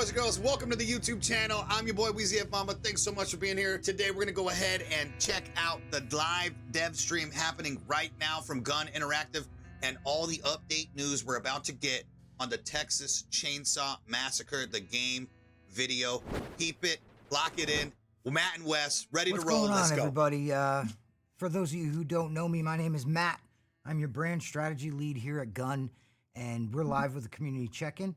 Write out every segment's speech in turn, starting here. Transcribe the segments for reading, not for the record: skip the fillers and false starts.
boys and girls? Welcome to the YouTube channel. I'm your boy WEEZYFMAMBA. Thanks so much for being here. Today we're gonna go ahead and check out the live dev stream happening right now from Gun Interactive and all the update news we're about to get on the Texas Chainsaw Massacre, the game, video. Keep it, lock it in. Well, Matt and Wes, ready to roll. What's going on, Let's go. everybody? For those of you who don't know me, my name is Matt. I'm your brand strategy lead here at Gun, and we're live with the community check-in.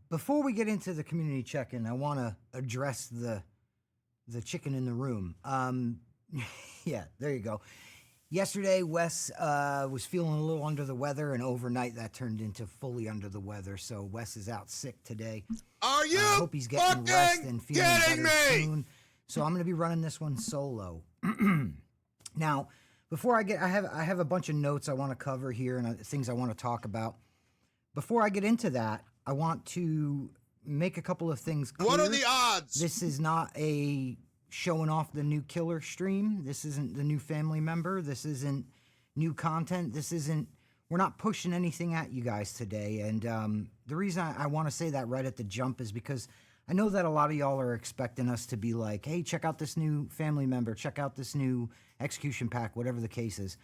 Before we get into the community check-in, I want to address the chicken in the room. Yeah, there you go. Yesterday, Wes was feeling a little under the weather, and overnight that turned into fully under the weather. So Wes is out sick today. Are you I hope he's getting rest and feeling better soon. So I'm going to be running this one solo. Now, before I have a bunch of notes I want to cover here and things I want to talk about. Before I get into that, I want to make a couple of things clear. What are the odds? This is not a showing off the new killer stream. This isn't the new family member. This isn't new content. We're not pushing anything at you guys today. And the reason I want to say that right at the jump is because I know that a lot of y'all are expecting us to be like, hey, check out this new family member, check out this new execution pack, whatever the case is.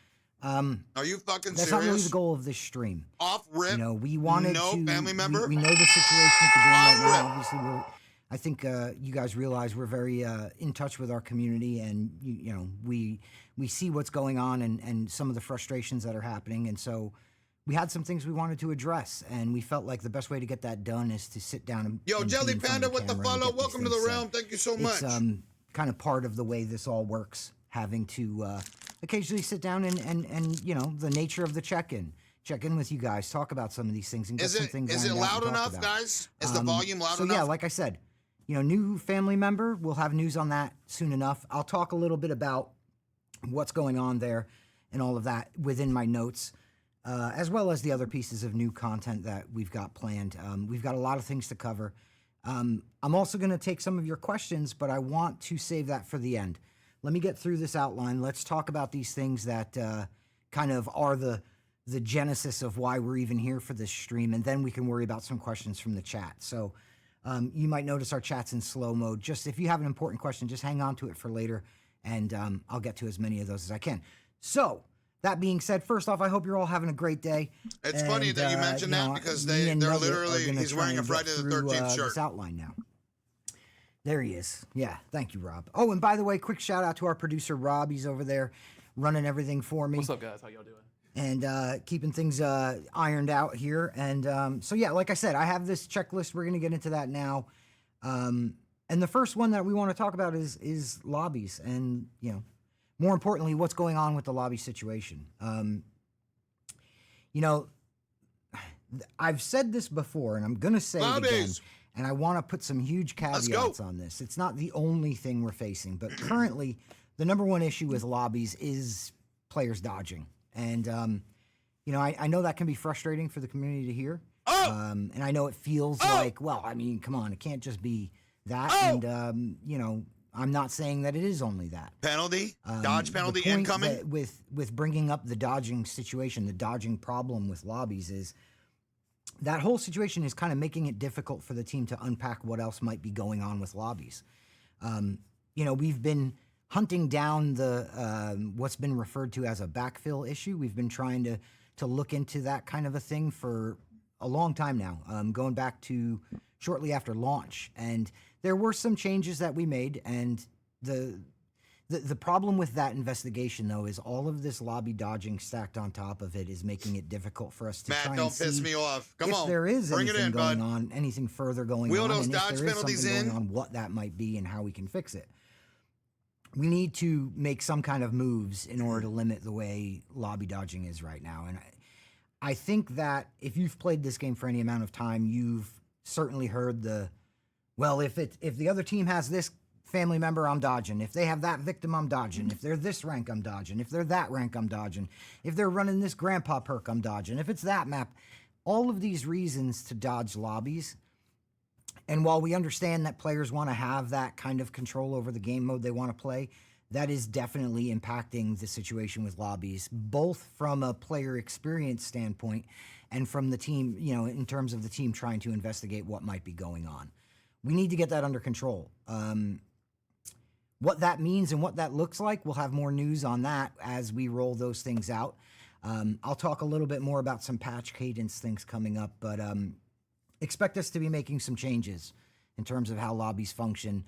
Are you fucking That's serious? not really the goal of this stream. Off rip. You know, we wanted no to. family member. We know the situation at the game right Off now. rip. Obviously, I think you guys realize we're very in touch with our community, and you know, we see what's going on and some of the frustrations that are happening, and so we had some things we wanted to address, and we felt like the best way to get that done is to sit down and Yo, and Jelly be in front Panda of with the camera and follow. get these Welcome to things the said. realm. Thank you so much. It's kind of part of the way this all works, having to occasionally sit down and you know, the nature of the check in with you guys, talk about some of these things, and get some things Is it lined out loud and talk enough, about. guys? Is the volume loud so enough? Yeah, like I said, you know, new family member, we'll have news on that soon enough. I'll talk a little bit about what's going on there and all of that within my notes, as well as the other pieces of new content that we've got planned. We've got a lot of things to cover. I'm also going to take some of your questions, but I want to save that for the end. Let me get through this outline. Let's talk about these things that kind of are the genesis of why we're even here for this stream, and then we can worry about some questions from the chat. So you might notice our chat's in slow mode. Just if you have an important question, just hang on to it for later, and I'll get to as many of those as I can. So that being said, first off, I hope you're all having a great day. It's funny that you mentioned that because they're literally, he's wearing a Friday the 13th shirt. This outline now. There he is. Yeah, thank you, Rob. Oh, and by the way, quick shout out to our producer, Rob. He's over there running everything for me. What's up, guys? How y'all doing? And keeping things ironed out here. And so, yeah, like I said, I have this checklist. We're going to get into that now. And the first one that we want to talk about is lobbies and, you know, more importantly, what's going on with the lobby situation. You know, I've said this before, and I'm going to say it again. And I want to put some huge caveats on this. It's not the only thing we're facing, but currently the number one issue with lobbies is players dodging. And, you know, I know that can be frustrating for the community to hear. And I know it feels like, well, I mean, come on, it can't just be that. And, you know, I'm not saying that it is only that. Penalty? Dodge penalty the point incoming? that with bringing up the dodging situation, the dodging problem with lobbies is that whole situation is kind of making it difficult for the team to unpack what else might be going on with lobbies. You know, we've been hunting down the what's been referred to as a backfill issue. We've been trying to look into that kind of a thing for a long time now, going back to shortly after launch. And there were some changes that we made, and the problem with that investigation, though, is all of this lobby dodging stacked on top of it is making it difficult for us to try and see piss me off. Come on, if there is bring anything it in, going bud. on, anything further going Wheel on, those and dodge if there is penalties something in. going on, what that might be and how we can fix it. We need to make some kind of moves in order to limit the way lobby dodging is right now. And I think that if you've played this game for any amount of time, you've certainly heard well, if the other team has this family member, I'm dodging. If they have that victim, I'm dodging. If they're this rank, I'm dodging. If they're that rank, I'm dodging. If they're running this grandpa perk, I'm dodging. If it's that map, all of these reasons to dodge lobbies. And while we understand that players want to have that kind of control over the game mode they want to play, that is definitely impacting the situation with lobbies, both from a player experience standpoint and from the team, in terms of the team trying to investigate what might be going on. We need to get that under control. What that means and what that looks like, we'll have more news on that as we roll those things out. I'll talk a little bit more about some patch cadence things coming up, but expect us to be making some changes in terms of how lobbies function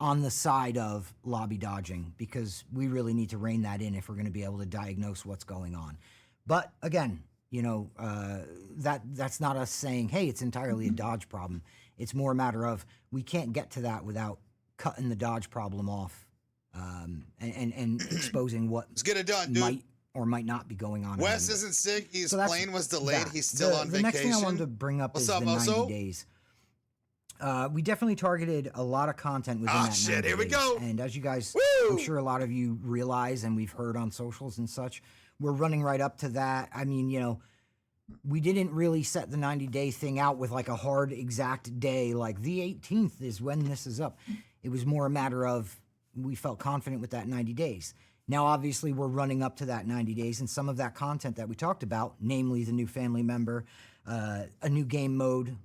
on the side of lobby dodging, because we really need to rein that in if we're going to be able to diagnose what's going on. But again, that's not us saying, hey, it's entirely a dodge problem. It's more a matter of we can't get to that without cutting the dodge problem off and exposing what Let's get it done, dude. might or might not be going on. Wes isn't sick. His plane was delayed. He's still on vacation. The next thing I wanted to bring up is the 90 days. We definitely targeted a lot of content within that 90 days. Here we go. And as you guys, I'm sure a lot of you realize, and we've heard on socials and such, we're running right up to that. I mean, we didn't really set the 90-day thing out with like a hard exact day, like the 18th is when this is up. It was more a matter of we felt confident with that 90 days. Now, obviously, we're running up to that 90 days, and some of that content that we talked about, namely the new family member, a new game mode,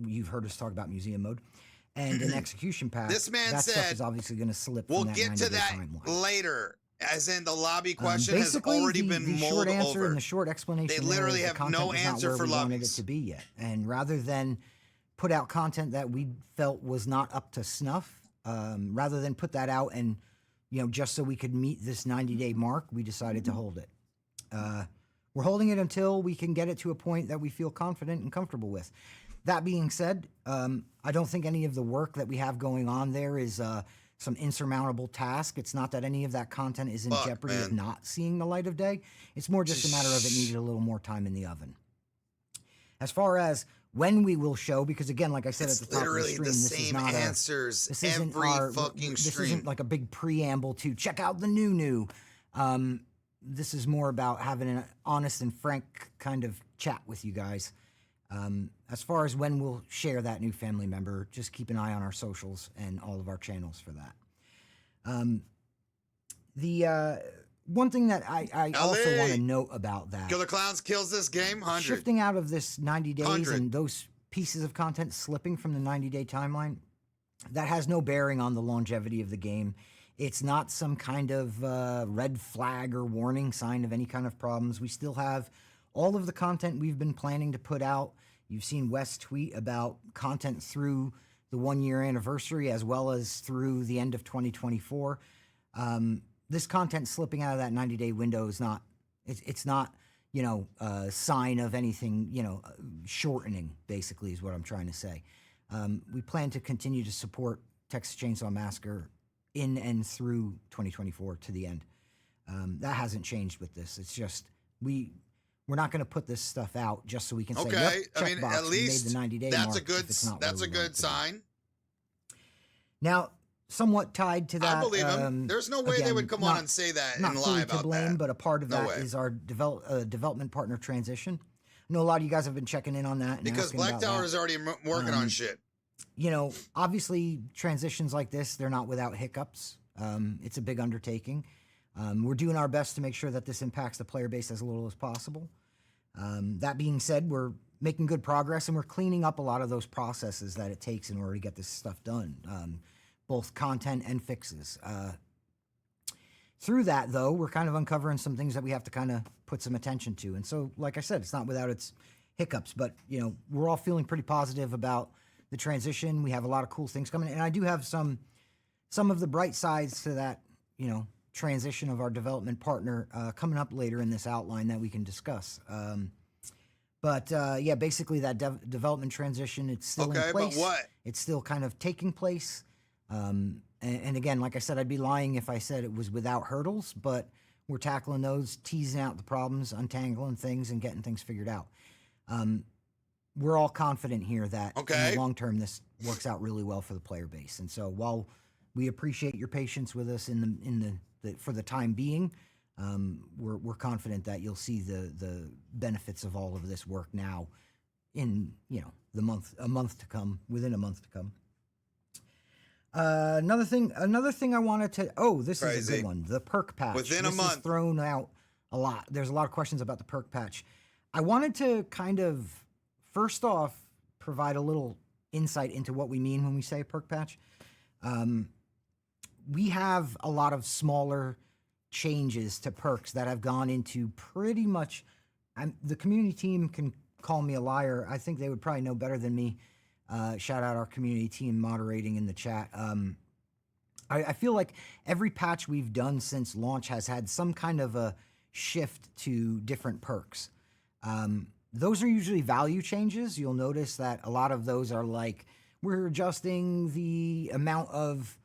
you've heard us talk about museum mode, and an execution path. This man that said stuff is obviously going to slip. We'll from that get to that timeline later, as in the lobby question has already been the mulled short answer over. And the short explanation. They literally is the have no content is not answer where for we wanted lobbies it to be yet, and rather than put out content that we felt was not up to snuff, rather than put that out and just so we could meet this 90-day mark, we decided to hold it. We're holding it until we can get it to a point that we feel confident and comfortable with. That being said, I don't think any of the work that we have going on there is some insurmountable task. It's not that any of that content is in jeopardy of not seeing the light of day. It's more just a matter of it needed a little more time in the oven. As far as when we will show, because again, like I said at the top of the stream, this is not answers this isn't every our, fucking this stream. isn't like a big preamble to check out the new. This is more about having an honest and frank kind of chat with you guys. As far as when we'll share that new family member, just keep an eye on our socials and all of our channels for that. The one thing that I also want to note about that. Killer Clowns kills this game, 100. Shifting out of this 90 days 100. and those pieces of content slipping from the 90-day timeline, that has no bearing on the longevity of the game. It's not some kind of red flag or warning sign of any kind of problems. We still have all of the content we've been planning to put out. You've seen Wes tweet about content through the 1-year anniversary as well as through the end of 2024. This content slipping out of that 90-day window is not, it's not, a sign of anything, shortening, basically, is what I'm trying to say. We plan to continue to support Texas Chainsaw Massacre in and through 2024 to the end. That hasn't changed with this. It's just, we're not going to put this stuff out just so we can say, yep, check box, at least we made the 90-day that's mark a good, that's a good sign. Now, somewhat tied to that. I believe him. There's no way they would come on and say that and lie about to blame, that. But a part of that is our development partner transition. I know a lot of you guys have been checking in on that. And because Black Tower is already working on shit. Obviously transitions like this, they're not without hiccups. It's a big undertaking. We're doing our best to make sure that this impacts the player base as little as possible. That being said, we're making good progress and we're cleaning up a lot of those processes that it takes in order to get this stuff done. Both content and fixes. Through that, though, we're kind of uncovering some things that we have to kind of put some attention to. And so, like I said, it's not without its hiccups, but, we're all feeling pretty positive about the transition. We have a lot of cool things coming. And I do have some of the bright sides to that, transition of our development partner coming up later in this outline that we can discuss. Yeah, basically that development transition, it's still in place. But what? It's still kind of taking place. And again, like I said, I'd be lying if I said it was without hurdles, but we're tackling those, teasing out the problems, untangling things, and getting things figured out. We're all confident here that in the long term, this works out really well for the player base. And so while we appreciate your patience with us for the time being, we're confident that you'll see the benefits of all of this work now in, within a month to come. Another thing I wanted to. Oh, this is a Crazy. good one. The perk patch. Within a This month. is thrown out a lot. There's a lot of questions about the perk patch. I wanted to kind of, first off, provide a little insight into what we mean when we say perk patch. We have a lot of smaller changes to perks that have gone into pretty much. The community team can call me a liar. I think they would probably know better than me. Shout out our community team moderating in the chat. I feel like every patch we've done since launch has had some kind of a shift to different perks. Those are usually value changes. You'll notice that a lot of those are like, we're adjusting the amount of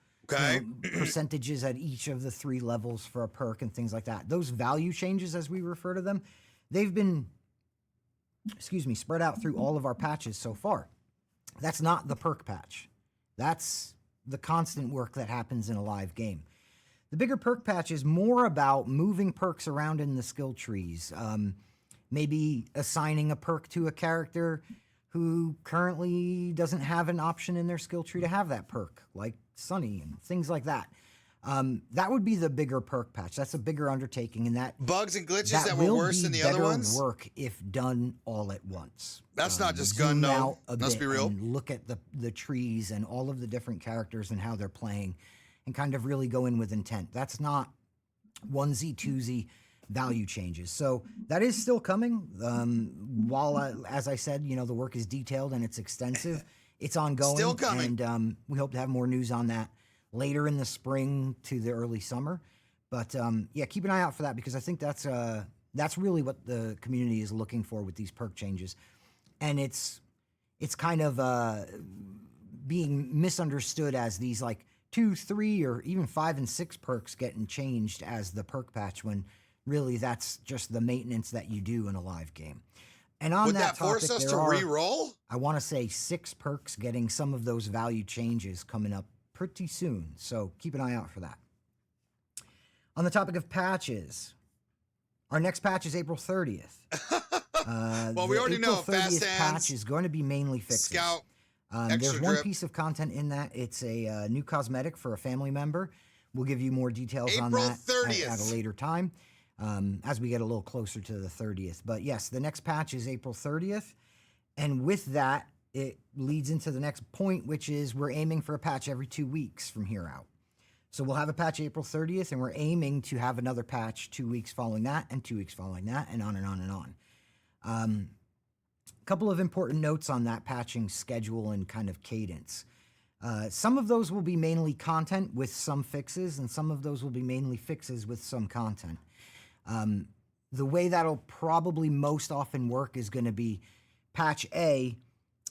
percentages at each of the 3 levels for a perk and things like that. Those value changes, as we refer to them, they've been, spread out through all of our patches so far. That's not the perk patch. That's the constant work that happens in a live game. The bigger perk patch is more about moving perks around in the skill trees. Maybe assigning a perk to a character who currently doesn't have an option in their skill tree to have that perk, like Sunny and things like that. That would be the bigger perk patch. That's a bigger undertaking, and that bugs and glitches that were worse than the other ones. Work if done all at once. That's not just gun, no. Let's be real. And look at the trees and all of the different characters and how they're playing, and kind of really go in with intent. That's not onesie twosie value changes. So that is still coming. While as I said, the work is detailed and it's extensive. It's ongoing. Still coming. And we hope to have more news on that later in the spring to the early summer. But yeah, keep an eye out for that, because I think that's really what the community is looking for with these perk changes. And it's kind of being misunderstood as these like 2, 3, or even 5 and 6 perks getting changed as the perk patch, when really that's just the maintenance that you do in a live game. And on would that that force topic, us to re-roll? I want to say 6 perks getting some of those value changes coming up pretty soon. So keep an eye out for that. On the topic of patches, our next patch is April 30th. Well, we already know April 30th Fast Hands, patch is going to be mainly fixes. Scout, there's one drip. piece of content in that. It's a new cosmetic for a family member. We'll give you more details on April that 30th. at a later time, as we get a little closer to the 30th. But yes, the next patch is April 30th. And with that, it leads into the next point, which is we're aiming for a patch every 2 weeks from here out. So we'll have a patch April 30th, and we're aiming to have another patch 2 weeks following that, and 2 weeks following that, and on and on and on. A couple of important notes on that patching schedule and kind of cadence. Some of those will be mainly content with some fixes, and some of those will be mainly fixes with some content. The way that'll probably most often work is going to be patch A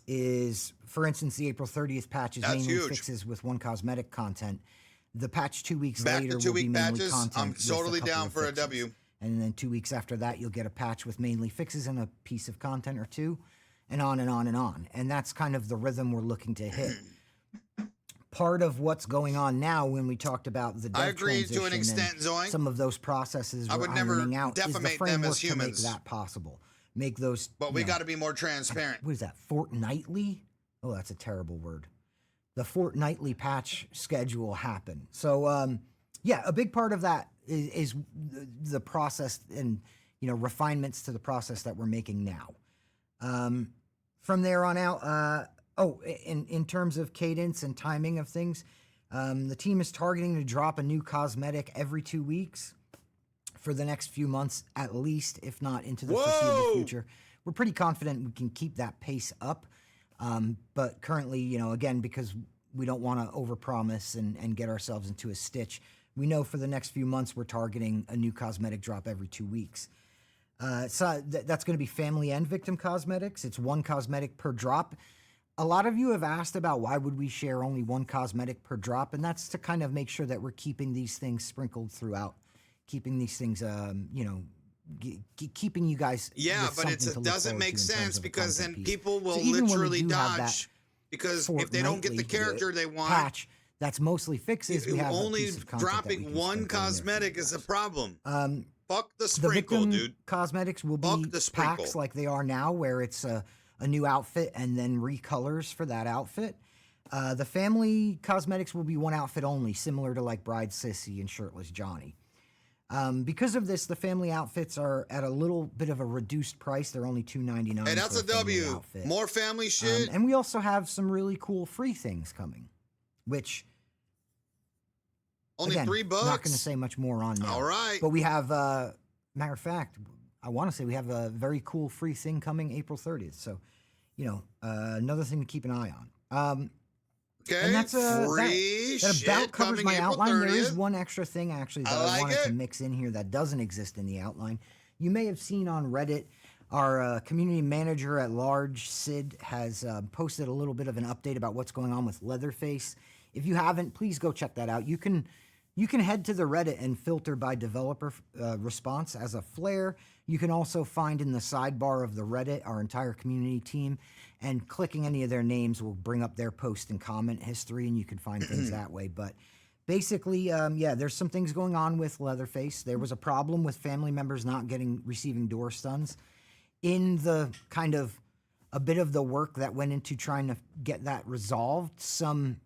is, for instance, the April 30th patch is mainly fixes with 1 cosmetic content. The patch 2 weeks later will be mainly content. I'm totally down for a W. And then 2 weeks after that, you'll get a patch with mainly fixes and a piece of content or 2, and on and on and on. And that's kind of the rhythm we're looking to hit. Part of what's going on now, when we talked about the dev I agree to an transition extent, and Zoe. some of those processes I we're would never ironing out, is the defamate them framework as to make humans. that possible. Make those. But we got to be more transparent. What is that? Fortnightly? Oh, that's a terrible word. The fortnightly patch schedule happen. So, yeah, a big part of that is the process and refinements to the process that we're making now. From there on out, in terms of cadence and timing of things, the team is targeting to drop a new cosmetic every 2 weeks for the next few months at least, if not into the foreseeable future. We're pretty confident we can keep that pace up. But currently, again, because we don't want to overpromise and get ourselves into a stitch, we know for the next few months we're targeting a new cosmetic drop every 2 weeks. So that's going to be family and victim cosmetics. It's 1 cosmetic per drop. A lot of you have asked about why would we share only 1 cosmetic per drop, and that's to kind of make sure that we're keeping these things sprinkled throughout, keeping these things, keeping you guys. Yeah, with but something to look doesn't forward make to in terms sense, of a because then content piece. people will So even when we literally do have that dodge, because if they don't get the character they want, patch that's mostly fixes, we have a only piece of content that we dropping can 1 sprinkle in there for cosmetic you is a guys. problem. Fuck the The sprinkle, victim dude. cosmetics will Fuck be the sprinkle. packs like they are now, where it's a new outfit and then recolors for that outfit. The family cosmetics will be one outfit only, similar to like Bride Sissy and Shirtless Johnny. Because of this, the family outfits are at a little bit of a reduced price. They're only $2.99. Hey, that's for a W. outfit. More family shit. And we also have some really cool free things coming, which only again, $3. Not going to say much more on now. All right. But we have, matter of fact, I want to say we have a very cool free thing coming April 30th. So, another thing to keep an eye on. Okay, and that's free that about covers my April outline. 30th. There is one extra thing actually that I wanted to mix in here that doesn't exist in the outline. You may have seen on Reddit, our community manager at large, Sid, has posted a little bit of an update about what's going on with Leatherface. If you haven't, please go check that out. You can head to the Reddit and filter by developer response as a flare. You can also find in the sidebar of the Reddit our entire community team, and clicking any of their names will bring up their post and comment history, and you can find things that way. But basically, there's some things going on with Leatherface. There was a problem with family members not receiving door stuns. In the kind of a bit of the work that went into trying to get that resolved, some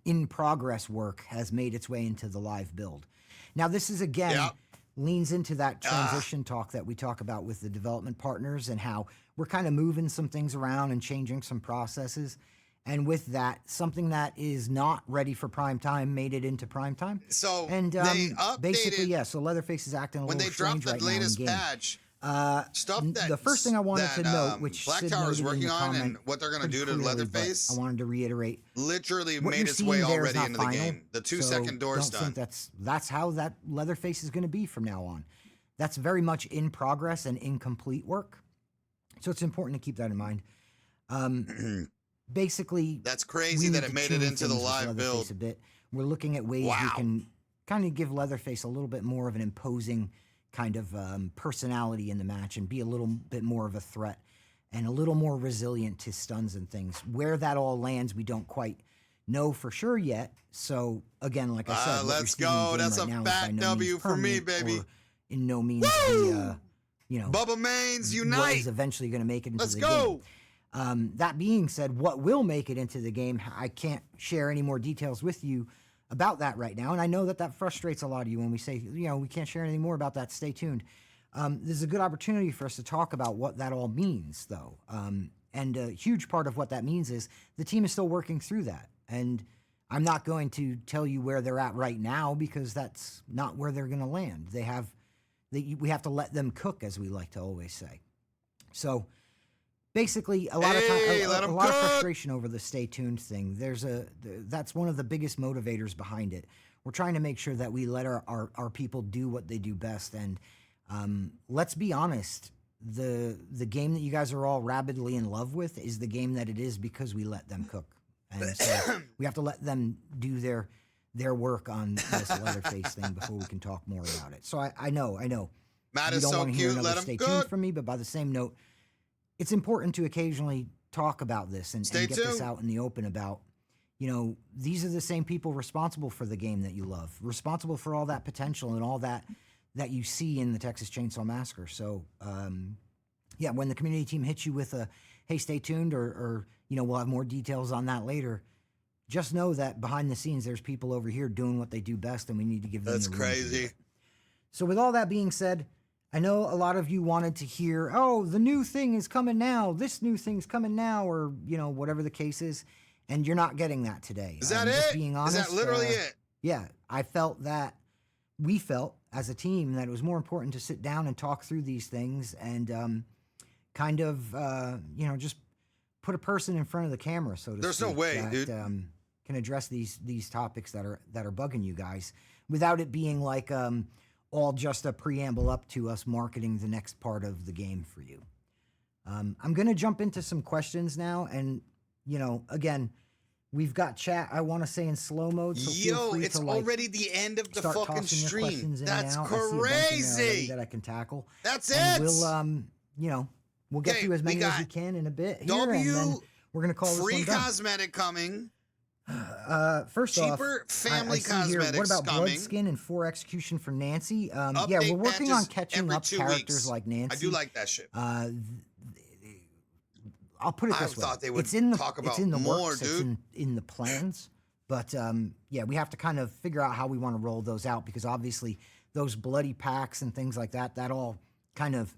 in-progress work has made its way into the live build. Now, this is, again, leans into that transition talk that we talk about with the development partners and how we're kind of moving some things around and changing some processes. And with that, something that is not ready for prime time made it into prime time. So and they updated, basically, so Leatherface is acting a little strange right now in game. When they dropped the latest patch, stuff that the first thing I wanted to note, which Black Sid Tower is noted in working the on, comment and what they're going to do to clearly, Leatherface, I wanted to reiterate, literally what made you're its way seeing there is already not into the final, game. The 2 so second door don't stun. think that's how that Leatherface is going to be from now on. That's very much in progress and incomplete work. So it's important to keep that in mind. Basically, that's crazy that it made it into the live build. A bit. We're looking at ways we can kind of give Leatherface a little bit more of an imposing kind of personality in the match and be a little bit more of a threat and a little more resilient to stuns and things. Where that all lands, we don't quite know for sure yet. So again, like I said, let's go. That's right a fat W for me, baby. In no means the Bubba Mains unite. What is eventually going to make it into the game. Let's go. That being said, what will make it into the game, I can't share any more details with you about that right now. And I know that frustrates a lot of you when we say, we can't share anything more about that. Stay tuned. This is a good opportunity for us to talk about what that all means, though. And a huge part of what that means is the team is still working through that. And I'm not going to tell you where they're at right now because that's not where they're going to land. We have to let them cook, as we like to always say. So basically, a lot of frustration over the stay tuned thing. That's one of the biggest motivators behind it. We're trying to make sure that we let our people do what they do best. And let's be honest, the game that you guys are all rabidly in love with is the game that it is because we let them cook. And so we have to let them do their work on this Leatherface thing before we can talk more about it. So I know. Matt you is don't so want to hear cute. another Let him stay cook. tuned from me, but by the same note, it's important to occasionally talk about this and get this out in the open about, these are the same people responsible for the game that you love, responsible for all that potential and all that you see in the Texas Chainsaw Massacre. So, when the community team hits you with a, hey, stay tuned, or we'll have more details on that later, just know that behind the scenes, there's people over here doing what they do best, and we need to give them the room to do crazy. it. So with all that being said, I know a lot of you wanted to hear, oh, the new thing is coming now, this new thing's coming now, or, whatever the case is, and you're not getting that today. Is that just it? Being honest, is that literally it? Yeah, we felt as a team that it was more important to sit down and talk through these things and just put a person in front of the camera, so to speak. There's no way, that, dude. Can address these topics that are bugging you guys without it being like all just a preamble up to us marketing the next part of the game for you. I'm going to jump into some questions now. And, again, we've got chat, I want to say, in slow mode. So feel free it's to, already the end of the fucking stream. That's I crazy. that I can tackle. That's and it. We'll get through as many as we can in a bit here, and then we're going to call this one free done. cosmetic coming. First cheaper off, family I see here, cosmetics what about coming. Bloodskin and 4 Execution for Nancy? We're Update working on patches catching every up 2 characters weeks. like Nancy. I do like that shit. I'll put it I this way. thought they would it's in the, talk it's about in the more, works. dude. It's in the plans. But yeah, we have to kind of figure out how we want to roll those out, because obviously those bloody packs and things like that, that all kind of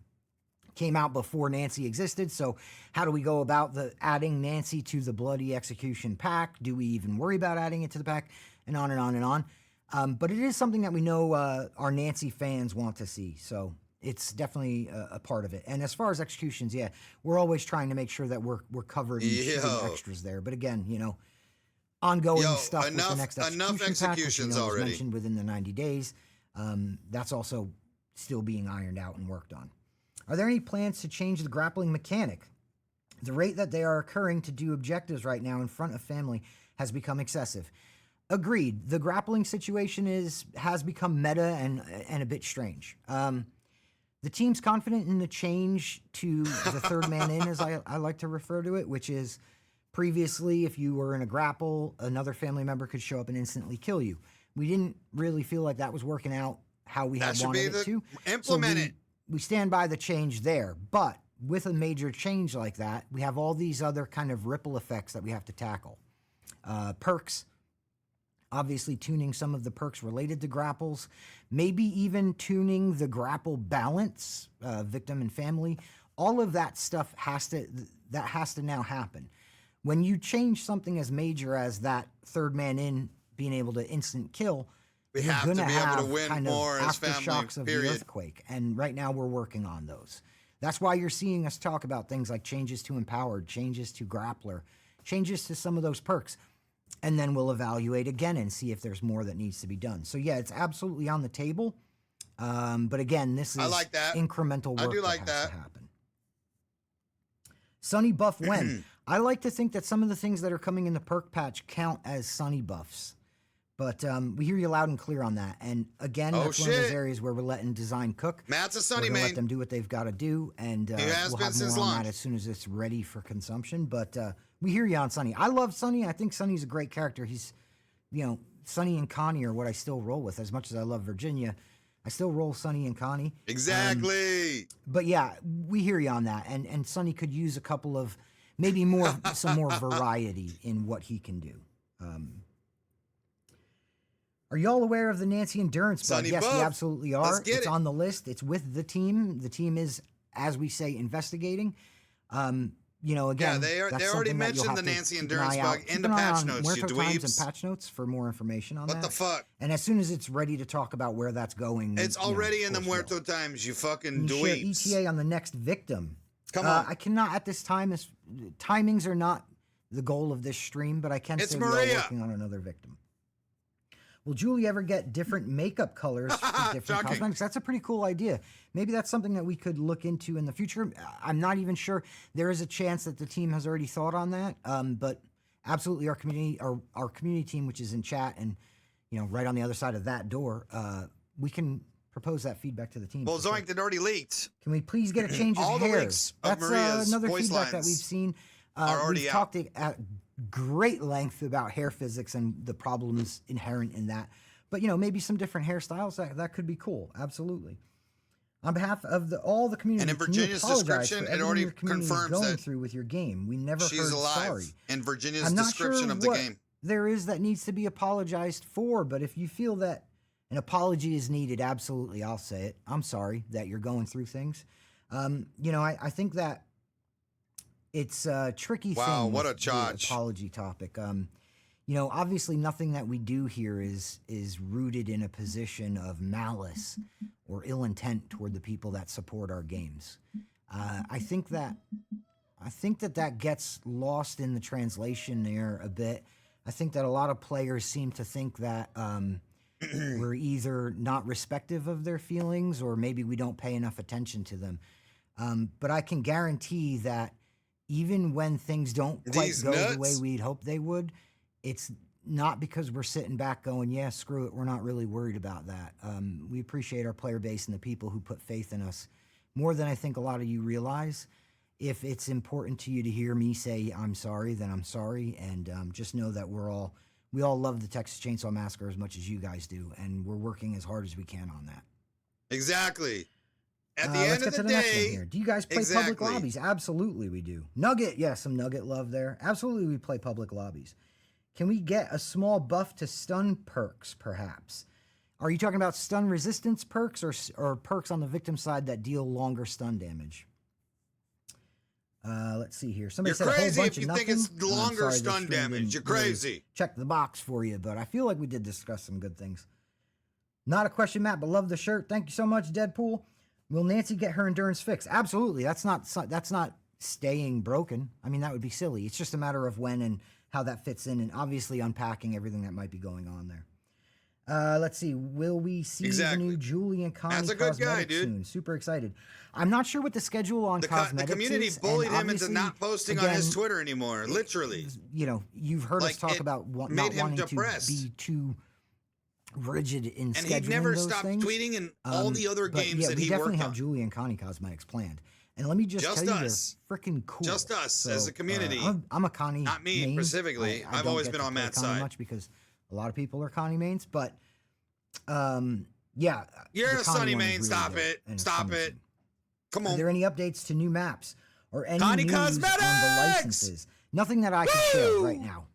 came out before Nancy existed. So how do we go about adding Nancy to the bloody execution pack? Do we even worry about adding it to the pack? And on and on and on. But it is something that we know our Nancy fans want to see. So it's definitely a part of it. And as far as executions, yeah, we're always trying to make sure that we're covered in shooting extras there. But again, you know, ongoing stuff with the next execution pack, which, you know, was mentioned within the 90 days. That's also still being ironed out and worked on. Are there any plans to change the grappling mechanic? The rate that they are occurring to do objectives right now in front of family has become excessive. Agreed. The grappling situation has become meta and a bit strange. The team's confident in the change to the third man in, as I like to refer to it, which is previously, if you were in a grapple, another family member could show up and instantly kill you. We didn't really feel like that was working out how we had wanted it to. Implement it. We stand by the change there, but with a major change like that, we have all these other kind of ripple effects that we have to tackle. Perks, obviously tuning some of the perks related to grapples, maybe even tuning the grapple balance, victim and family. All of that stuff has to now happen. When you change something as major as that third man in being able to instant kill, we have to be able to win kind more of as family, aftershocks of the earthquake, and right now we're working on those. That's why you're seeing us talk about things like changes to Empowered, changes to Grappler, changes to some of those perks, and then we'll evaluate again and see if there's more that needs to be done. So yeah, it's absolutely on the table, but again, this is incremental work that has to happen. Sunny Buff when? I like to think that some of the things that are coming in the perk patch count as Sunny Buffs. But we hear you loud and clear on that. And again, that's one of those areas where we're letting design cook. Matt's a Sunny man. Let them do what they've got to do. And we'll have more on that as soon as it's ready for consumption. But we hear you on Sunny. I love Sunny. I think Sunny's a great character. He's, you know, Sunny and Connie are what I still roll with. As much as I love Virginia, I still roll Sunny and Connie. Exactly. But yeah, we hear you on that. And Sunny could use a couple of, maybe some more variety in what he can do. Are y'all aware of the Nancy Endurance bug? Yes, we absolutely are. It's on the list. It's with the team. The team is, as we say, investigating. You know, again, they already mentioned the Nancy Endurance bug in the patch notes, you dweebs. And patch notes for more information on that. What the fuck? And as soon as it's ready to talk about where that's going, it's already in the Muerto Times, you fucking dweebs. ETA on the next victim. Come on. I cannot at this time. Timings are not the goal of this stream, but I can say we are working on another victim. Will Julie ever get different makeup colors for different cosmetics? That's a pretty cool idea. Maybe that's something that we could look into in the future. I'm not even sure. There is a chance that the team has already thought on that. But absolutely, our community team, which is in chat and, you know, right on the other side of that door, we can propose that feedback to the team. Well, Zoink, it already leaked. Can we please get a change of All hair? the links of Maria's another voice feedback lines that we've seen. are already we've talked at great length about hair physics and the problems inherent in that. But, you know, maybe some different hairstyles, that could be cool. Absolutely. On behalf of all the community, and in Virginia's description, it already confirms going through with your game. We never she's heard alive. Sorry. In Virginia's description of the game, there is that needs to be apologized for. But if you feel that an apology is needed, absolutely, I'll say it. I'm sorry that you're going through things. You know, I think that it's a tricky thing. Wow, what a the apology topic. You know, obviously nothing that we do here is rooted in a position of malice or ill intent toward the people that support our games. I think that gets lost in the translation there a bit. I think that a lot of players seem to think that we're either not respective of their feelings or maybe we don't pay enough attention to them. But I can guarantee that even when things don't quite go the way we'd hope they would, it's not because we're sitting back going, yeah, screw it, we're not really worried about that. We appreciate our player base and the people who put faith in us more than I think a lot of you realize. If it's important to you to hear me say I'm sorry, then I'm sorry. And just know that we all love the Texas Chainsaw Massacre as much as you guys do. And we're working as hard as we can on that. Exactly. At the Let's end get of to the the next one day, here. Do you guys play public lobbies? Absolutely, we do. Nugget, yeah, some Nugget love there. Absolutely, we play public lobbies. Can we get a small buff to stun perks, perhaps? Are you talking about stun resistance perks or perks on the victim side that deal longer stun damage? Let's see here. Somebody said a whole bunch of nothing. You're crazy if you think it's longer stun damage. You're crazy. Really check the box for you, but I feel like we did discuss some good things. Not a question, Matt, but love the shirt. Thank you so much, Deadpool. Will Nancy get her endurance fixed? Absolutely. That's not staying broken. I mean, that would be silly. It's just a matter of when and how that fits in, and obviously unpacking everything that might be going on there. Let's see. Will we see the new Julie and Connie cosmetics soon? Super excited. I'm not sure what the schedule on cosmetics The community is, bullied him into not posting on his Twitter anymore, literally. You know, you've heard us talk about not wanting to be too rigid in scheduling those things. And he never stopped tweeting in all the other games that he worked on. We definitely have Julie and Connie cosmetics planned. And let me just tell you, they're freaking cool. Just us as a community. I'm a Connie not me main. specifically. I've always been on Matt's side. Much because a lot of people are Connie mains, but yeah. You're a Sunny main. Really stop it. Stop it. Come on. Are there any updates to new maps or any Connie news Cosmetics! on the licenses? Nothing that I can share right now.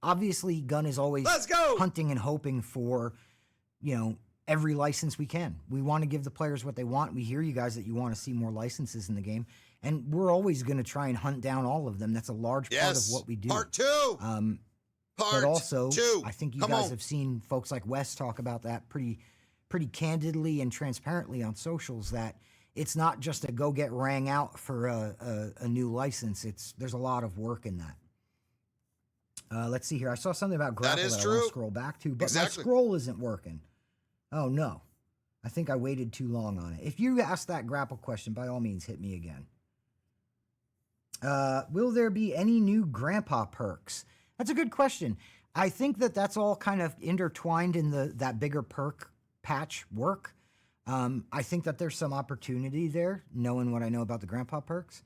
Obviously, Gun is always hunting and hoping for, you know, every license we can. We want to give the players what they want. We hear you guys that you want to see more licenses in the game, and we're always going to try and hunt down all of them. That's a large part of what we do. Part two. But also, I think you guys have seen folks like Wes talk about that pretty candidly and transparently on socials, that it's not just a go get rang out for a new license. There's a lot of work in that. Let's see here. I saw something about grapple that I want to scroll back to, but my scroll isn't working. Oh, no. I think I waited too long on it. If you asked that grapple question, by all means, hit me again. Will there be any new grandpa perks? That's a good question. I think that's all kind of intertwined in that bigger perk patch work. I think that there's some opportunity there, knowing what I know about the grandpa perks.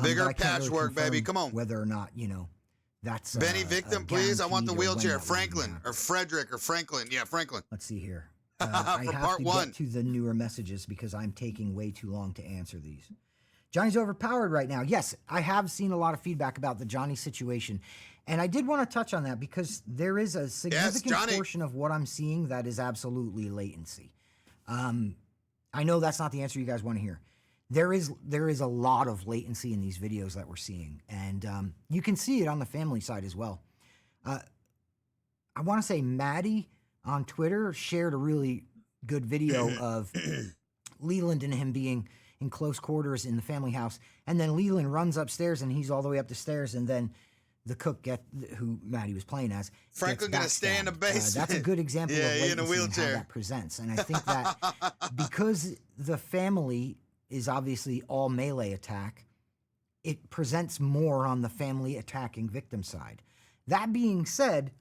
Bigger patchwork, baby. Come on. Whether or not, you know, that's Benny Victim, please. I want the wheelchair. Franklin or Frederick or Franklin. Yeah, Franklin. Let's see here. I have to get to the newer messages because I'm taking way too long to answer these. Johnny's overpowered right now. Yes, I have seen a lot of feedback about the Johnny situation. And I did want to touch on that because there is a significant portion of what I'm seeing that is absolutely latency. I know that's not the answer you guys want to hear. There is a lot of latency in these videos that we're seeing. And you can see it on the family side as well. I want to say Maddie on Twitter shared a really good video of Leland and him being in close quarters in the family house. And then Leland runs upstairs and he's all the way up the stairs. And then the cook, who Maddie was playing as, Franklin gonna stay in the basement. That's a good example of latency in a wheelchair. And how that presents. And I think that because the family is obviously all melee attack, it presents more on the family attacking victim side. That being said,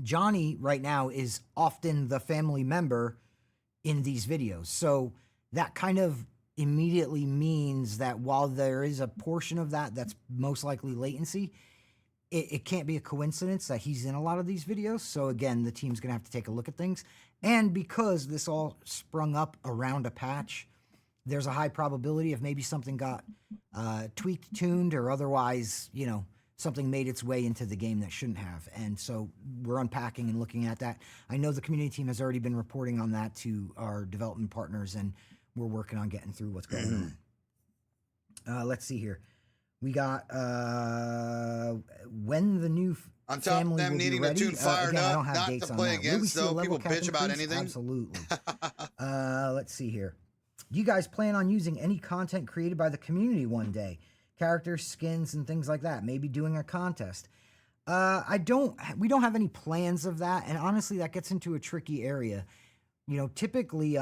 Johnny right now is often the family member in these videos. So that kind of immediately means that while there is a portion of that's most likely latency, it can't be a coincidence that he's in a lot of these videos. So again, the team's going to have to take a look at things. And because this all sprung up around a patch, there's a high probability of maybe something got tweaked, tuned, or otherwise, you know, something made its way into the game that shouldn't have. And so we're unpacking and looking at that. I know the community team has already been reporting on that to our development partners, and we're working on getting through what's going on. Let's see here. We got when the new on top family of them will needing be ready. to tune fired Again, up, I don't have not dates to on play that. against, though. People bitch about anything. Absolutely. Let's see here. Do you guys plan on using any content created by the community one day? Characters, skins, and things like that. Maybe doing a contest. We don't have any plans of that, and honestly, that gets into a tricky area. You know, typically,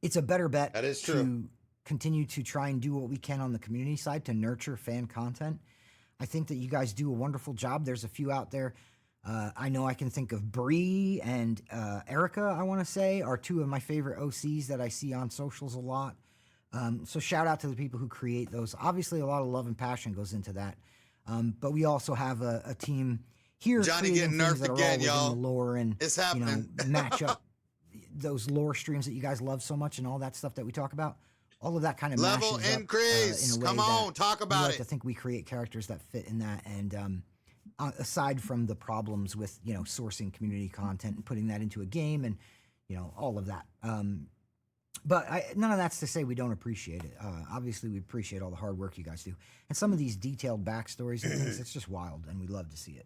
it's a better bet to continue to try and do what we can on the community side to nurture fan content. I think that you guys do a wonderful job. There's a few out there. I know I can think of Bree and Erica, I want to say, are two of my favorite OCs that I see on socials a lot. So shout out to the people who create those. Obviously, a lot of love and passion goes into that. But we also have a team here. Johnny getting nerfed again, y'all. The lore and it's happening. Match up those lore streams that you guys love so much and all that stuff that we talk about, all of that kind of Level mashes increase. up, in a way Come on, that talk we about like it. to think we create characters that fit in that. And aside from the problems with, you know, sourcing community content and putting that into a game and, you know, all of that. But none of that's to say we don't appreciate it. Obviously, we appreciate all the hard work you guys do. And some of these detailed backstories and things, it's just wild, and we love to see it.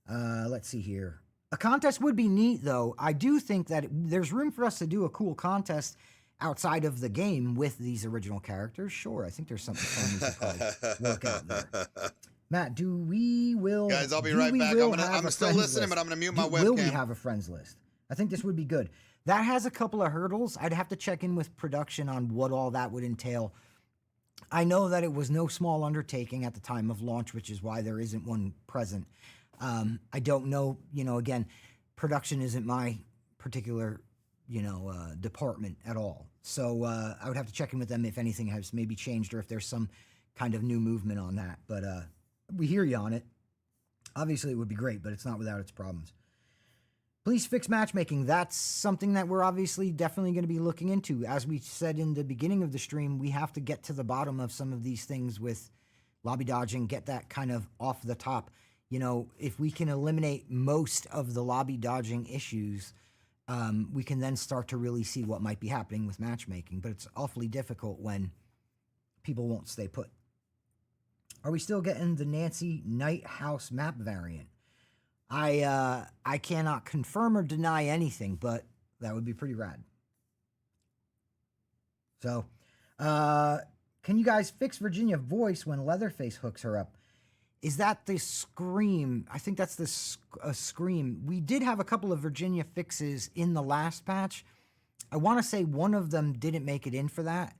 Let's see here. A contest would be neat, though. I do think that there's room for us to do a cool contest outside of the game with these original characters. Sure, I think there's something fun we could probably work out there. Matt, Guys, I'll be right back. I'm still listening, but I'm going to mute my webcam. Will we have a friends list? I think this would be good. That has a couple of hurdles. I'd have to check in with production on what all that would entail. I know that it was no small undertaking at the time of launch, which is why there isn't one present. I don't know, you know, again, production isn't my particular, you know, department at all. So I would have to check in with them if anything has maybe changed or if there's some kind of new movement on that. But we hear you on it. Obviously, it would be great, but it's not without its problems. Please fix matchmaking. That's something that we're obviously definitely going to be looking into. As we said in the beginning of the stream, we have to get to the bottom of some of these things with lobby dodging, get that kind of off the top. You know, if we can eliminate most of the lobby dodging issues, we can then start to really see what might be happening with matchmaking. But it's awfully difficult when people won't stay put. Are we still getting the Nancy Night House map variant? I cannot confirm or deny anything, but that would be pretty rad. So, can you guys fix Virginia voice when Leatherface hooks her up? Is that the scream? I think that's the scream. We did have a couple of Virginia fixes in the last patch. I want to say one of them didn't make it in for that.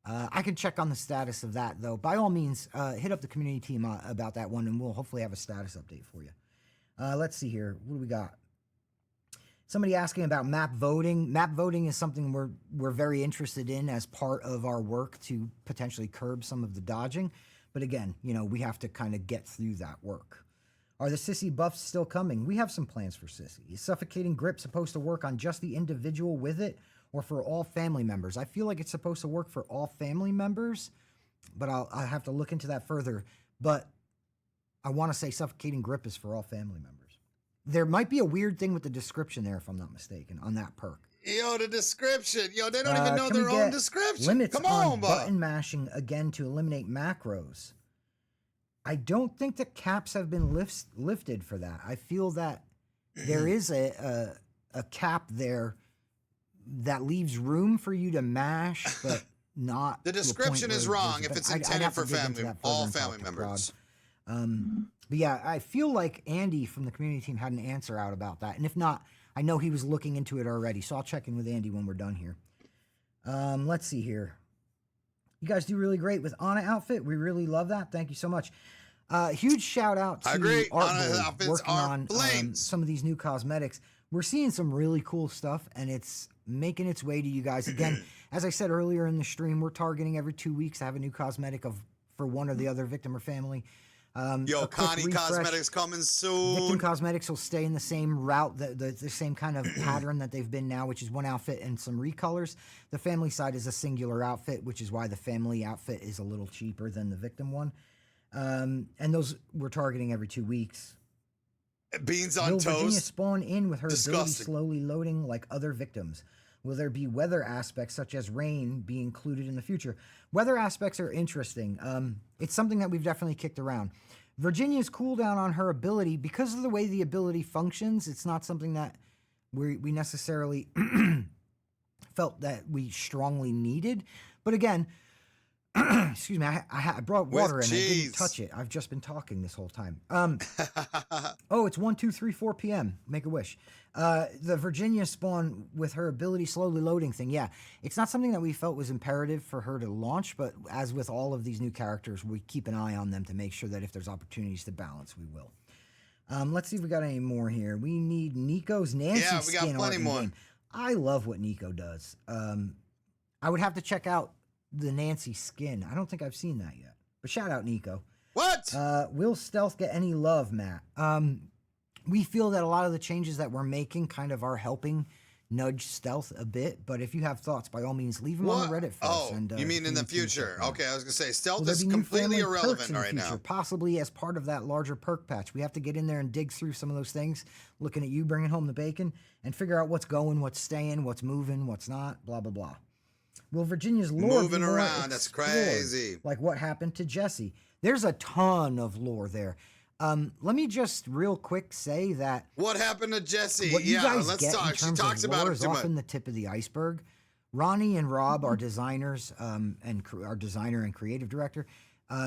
I can check on the status of that, though. By all means, hit up the community team about that one, and we'll hopefully have a status update for you. Let's see here. What do we got? Somebody asking about map voting. Map voting is something we're very interested in as part of our work to potentially curb some of the dodging. But again, you know, we have to kind of get through that work. Are the Sissy buffs still coming? We have some plans for Sissy. Is suffocating grip supposed to work on just the individual with it or for all family members? I feel like it's supposed to work for all family members, but I'll have to look into that further. But I want to say suffocating grip is for all family members. There might be a weird thing with the description there, if I'm not mistaken, on that perk. Yo, the description. Yo, they don't even know their own description. Limits Come on Bob. button mashing again to eliminate macros. I don't think the caps have been lifted for that. I feel that there is a cap there that leaves room for you to mash, but not. The description is wrong if it's intended for all family members. But yeah, I feel like Andy from the community team had an answer out about that. And if not, I know he was looking into it already. So I'll check in with Andy when we're done here. Let's see here. You guys do really great with Anna outfit. We really love that. Thank you so much. Huge shout out to Art working on some of these new cosmetics. We're seeing some really cool stuff, and it's making its way to you guys. Again, as I said earlier in the stream, we're targeting every 2 weeks to have a new cosmetic for one or the other victim or family. Yo, Connie Cosmetics coming soon. Victim Cosmetics will stay in the same route, the same kind of pattern that they've been now, which is one outfit and some recolors. The family side is a singular outfit, which is why the family outfit is a little cheaper than the victim one. And those we're targeting every 2 weeks. Beans on Will toast. Virginia spawn in with her ability slowly loading like other victims? Will there be weather aspects such as rain be included in the future? Weather aspects are interesting. It's something that we've definitely kicked around. Virginia's cooldown on her ability, because of the way the ability functions, it's not something that we necessarily felt that we strongly needed. But again, excuse me, I brought water and I didn't touch it. I've just been talking this whole time. Oh, it's 1, 2, 3, 4 p.m. Make a wish. The Virginia spawn with her ability slowly loading thing. Yeah, it's not something that we felt was imperative for her to launch, but as with all of these new characters, we keep an eye on them to make sure that if there's opportunities to balance, we will. Let's see if we got any more here. We need Nico's Nancy skin. Yeah, we got plenty more. Game. I love what Nico does. I would have to check out the Nancy skin. I don't think I've seen that yet. But shout out Nico. What? Will stealth get any love, Matt? We feel that a lot of the changes that we're making kind of are helping nudge stealth a bit. But if you have thoughts, by all means, leave them on the Reddit first. Oh, and, you mean in the community team future? check them out. Okay, I was gonna say stealth Will is there be new completely family perks irrelevant in the right future, now. possibly as part of that larger perk patch? We have to get in there and dig through some of those things, looking at you bringing home the bacon, and figure out what's going, what's staying, what's moving, what's not, blah, blah, blah. Will Virginia's lore Moving be more around, that's explored, crazy. like what happened to Jesse? There's a ton of lore there. Let me just real quick say that What happened to Jesse? what you Yeah, guys let's get talk. in She terms talks of about lore it is too much. often the tip of the iceberg. Ronnie and Rob, our designers, our designer and creative director,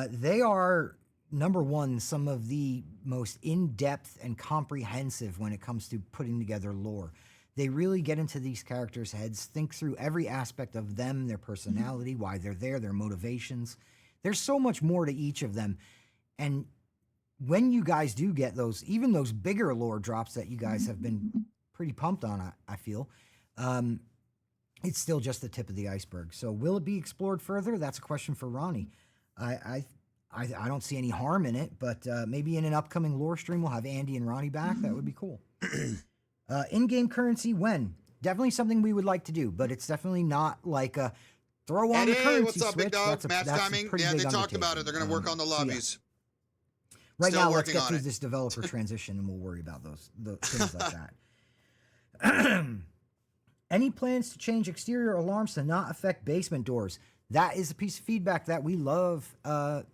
they are, number one, some of the most in-depth and comprehensive when it comes to putting together lore. They really get into these characters' heads, think through every aspect of them, their personality, why they're there, their motivations. There's so much more to each of them. And when you guys do get those, even those bigger lore drops that you guys have been pretty pumped on, I feel, it's still just the tip of the iceberg. So will it be explored further? That's a question for Ronnie. I don't see any harm in it, but maybe in an upcoming lore stream we'll have Andy and Ronnie back. That would be cool. In-game currency, when? Definitely something we would like to do, but it's definitely not like a throw on the currency Hey, what's up, switch. big dog? That's Match timing? pretty Yeah, big they talked about undertaking. it. They're going to work on the So, yeah. lobbies. Right Still now, let's working get on through it. this developer transition, and we'll worry about the things like that. Any plans to change exterior alarms to not affect basement doors? That is a piece of feedback that we love. I'm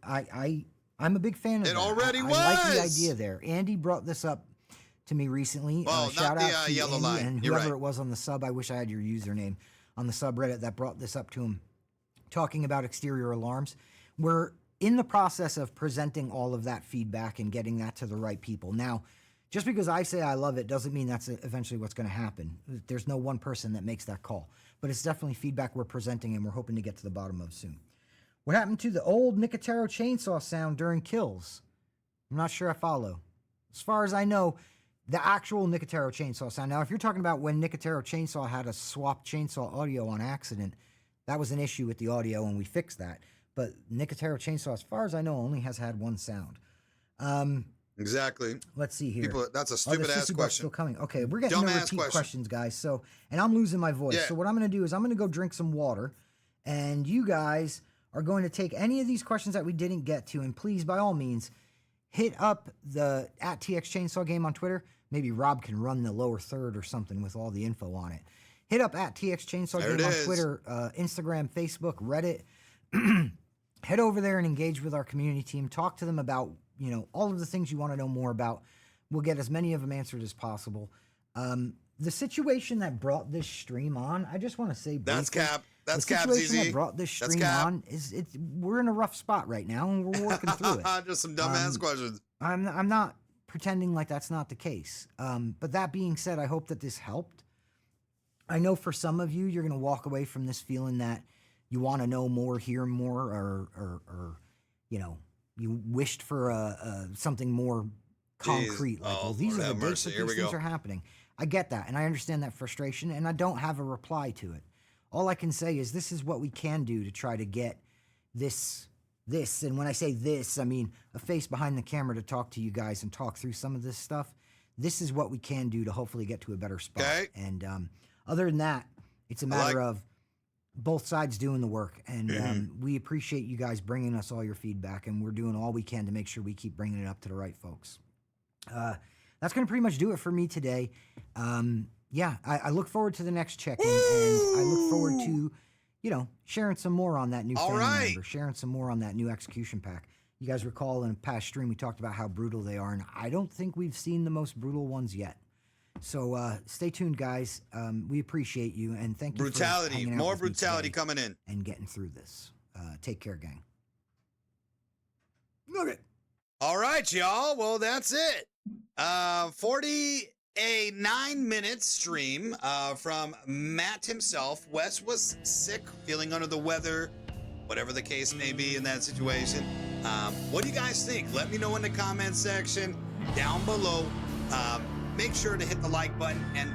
a big fan of It that. already I like the was! idea there. Andy brought this up to me recently. Well, Shout not out the to yellow Andy line. and You're whoever right. it was on the sub. I wish I had your username on the subreddit that brought this up to him, talking about exterior alarms. We're in the process of presenting all of that feedback and getting that to the right people. Now, just because I say I love it doesn't mean that's eventually what's going to happen. There's no one person that makes that call, but it's definitely feedback we're presenting and we're hoping to get to the bottom of soon. What happened to the old Nicotero chainsaw sound during kills? I'm not sure I follow. As far as I know, the actual Nicotero chainsaw sound. Now, if you're talking about when Nicotero chainsaw had a swapped chainsaw audio on accident, that was an issue with the audio and we fixed that. But Nicotero chainsaw, as far as I know, only has had one sound. Exactly. Let's see here. People, that's a Are the stupid ass sissy bucks question. still coming? Okay, we're getting to Dumbass repeat question. questions, guys. So, and I'm losing my voice. Yeah. So what I'm going to do is I'm going to go drink some water, and you guys are going to take any of these questions that we didn't get to, and please, by all means, hit up the @TX Chainsaw Game on Twitter. Maybe Rob can run the lower third or something with all the info on it. Hit up @TX Chainsaw There Game it on is. Twitter, Instagram, Facebook, Reddit. Head over there and engage with our community team. Talk to them about, all of the things you want to know more about. We'll get as many of them answered as possible. The situation that brought this stream on, I just want to say That's briefly, cap. That's the cap, situation ZZ. that brought this That's stream cap. on we're in a rough spot right now, and we're working through it. Just some dumbass questions. I'm not pretending like that's not the case. But that being said, I hope that this helped. I know for some of you, you're going to walk away from this feeling that you want to know more, hear more, or you wished for something more concrete. Like, well, these Lord are the have dates mercy. that Here these we things go. are happening. I get that, and I understand that frustration, and I don't have a reply to it. All I can say is this is what we can do to try to get this, and when I say this, I mean a face behind the camera to talk to you guys and talk through some of this stuff. This is what we can do to hopefully get to a better spot. Okay. And other than that, it's a matter of both sides doing the work, and we appreciate you guys bringing us all your feedback, and we're doing all we can to make sure we keep bringing it up to the right folks. That's going to pretty much do it for me today. I look forward to the next check-in, and I look forward to, sharing some more on that new family member, sharing some more on that new execution pack. You guys recall in a past stream we talked about how brutal they are, and I don't think we've seen the most brutal ones yet. So stay tuned, guys. We appreciate you, and thank you Brutality. for hanging out More with me brutality today coming in. and getting through this. Take care, gang. Okay. All right, y'all. Well, that's it. 9-minute stream from Matt himself. Wes was sick, feeling under the weather, whatever the case may be in that situation. What do you guys think? Let me know in the comment section down below. Make sure to hit the like button and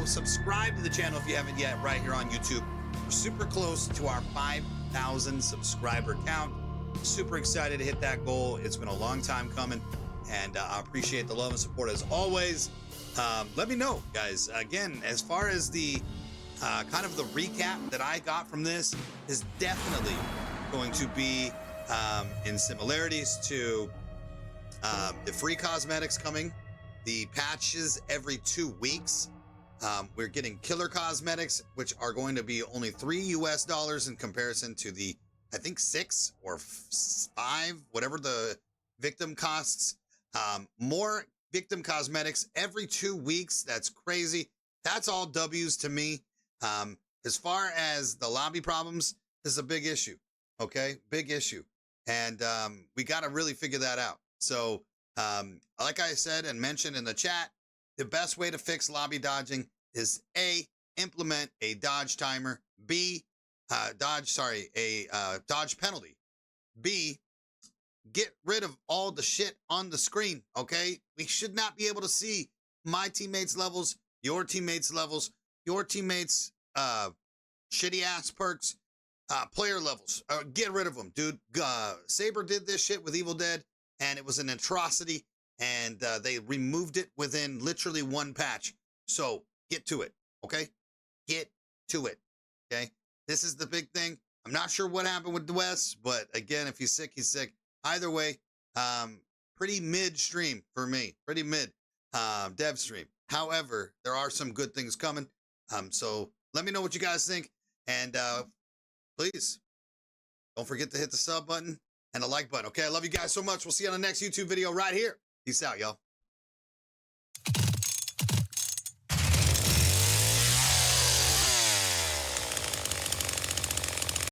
subscribe to the channel if you haven't yet, right here on YouTube. We're super close to our 5,000 subscriber count. Super excited to hit that goal. It's been a long time coming, and I appreciate the love and support as always. Let me know, guys. Again, as far as the kind of the recap that I got from this is definitely going to be in similarities to the free cosmetics coming, the patches every 2 weeks. We're getting killer cosmetics, which are going to be only $3 US in comparison to the, I think, 6 or 5, whatever the victim costs. More victim cosmetics every 2 weeks. That's crazy. That's all W's to me. As far as the lobby problems, this is a big issue. Okay, big issue. And we got to really figure that out. So, like I said and mentioned in the chat, the best way to fix lobby dodging is A, implement a dodge timer. B, dodge penalty. B, get rid of all the shit on the screen, okay? We should not be able to see my teammates' levels, your teammates' levels, your teammates' shitty ass perks, player levels. Get rid of them, dude. Saber did this shit with Evil Dead, and it was an atrocity, and they removed it within literally 1 patch. So get to it, okay? Get to it, okay? This is the big thing. I'm not sure what happened with Wes, but again, if he's sick, he's sick. Either way, pretty mid stream for me, pretty mid dev stream. However, there are some good things coming. So let me know what you guys think. And please don't forget to hit the sub button and the like button. Okay, I love you guys so much. We'll see you on the next YouTube video right here. Peace out, y'all.